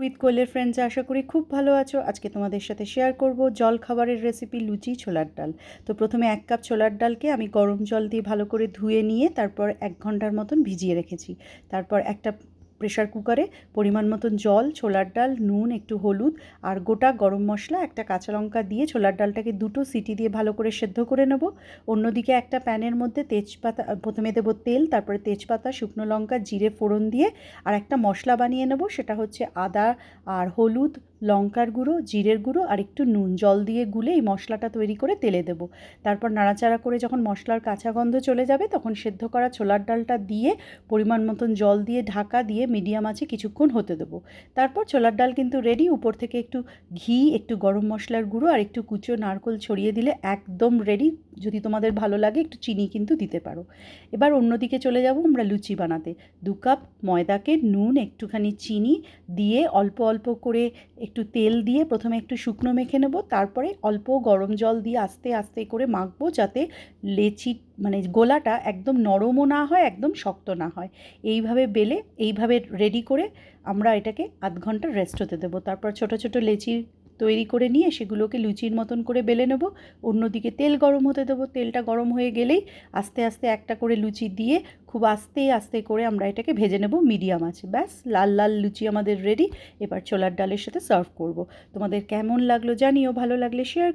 With কোয়েলের friends, আশা করি খুব ভালো আছো। আজকে তোমাদের সাথে শেয়ার করব জল খাবারের রেসিপি লুচি ছোলার ডাল। তো প্রথমে 1 কাপ ছোলার ডালকে আমি গরম জল দিয়ে ভালো করে ধুয়ে নিয়ে তারপর 1 ঘন্টার মতন ভিজিয়ে রেখেছি। তারপর একটা প্রেশার কুকারে পরিমাণ মতন জল, ছোলার ডাল, নুন, একটু হলুদ আর গোটা গরম মশলা, একটা কাঁচা লঙ্কা দিয়ে ছোলার ডালটাকে 2টো সিটি দিয়ে ভালো করে সেদ্ধ করে নেব। অন্যদিকে একটা প্যানের মধ্যে তেজপাতা, প্রথমে দেবো তেল, তারপরে তেজপাতা, শুকনো লঙ্কা, জিরে ফোড়ন দিয়ে আর একটা মশলা বানিয়ে নেব। সেটা হচ্ছে আদা আর হলুদ, লঙ্কার গুঁড়ো, জিরের গুঁড়ো আর একটু নুন জল দিয়ে গুলে এই মশলাটা তৈরি করে তেলে দেব। তারপর নাড়াচাড়া করে যখন মশলার কাঁচা গন্ধ চলে যাবে তখন সেদ্ধ করা ছোলার ডালটা দিয়ে পরিমাণ মতন জল দিয়ে ঢাকা দিয়ে মিডিয়াম আঁচে কিছুক্ষণ হতে দেবো। তারপর ছোলার ডাল কিন্তু রেডি। উপর থেকে একটু ঘি, একটু গরম মশলার গুঁড়ো আর একটু কুচো নারকেল ছড়িয়ে দিলে একদম রেডি। যদি তোমাদের ভালো লাগে একটু চিনি কিন্তু দিতে পারো। এবার অন্যদিকে চলে যাব আমরা লুচি বানাতে। 2 কাপ ময়দাকে নুন, একটুখানি চিনি দিয়ে অল্প অল্প করে একটু তেল দিয়ে প্রথমে একটু শুকনো মেখে নেব। তারপরে অল্প গরম জল দিয়ে আস্তে আস্তে করে মাখবো, যাতে লেচি মানে গোলাটা একদম নরমও না হয়, একদম শক্ত না হয়। এইভাবে বেলে এইভাবে রেডি করে আমরা এটাকে আধ ঘন্টা রেস্ট হতে দেবো। তারপর ছোট ছোট লেচি তৈরি করে নিয়ে সেগুলোকে লুচির মতন করে বেলে নেব। অন্যদিকে তেল গরম হতে দেবো। তেলটা গরম হয়ে গেলেই আস্তে আস্তে একটা করে লুচি দিয়ে খুব আস্তে আস্তে করে আমরা এটাকে ভেজে নেব মিডিয়াম আছে। ব্যাস, লাল লাল লুচি আমাদের রেডি। এবার ছোলার ডালের সাথে সার্ভ করব। তোমাদের কেমন লাগলো জানিও, ভালো লাগলে শেয়ার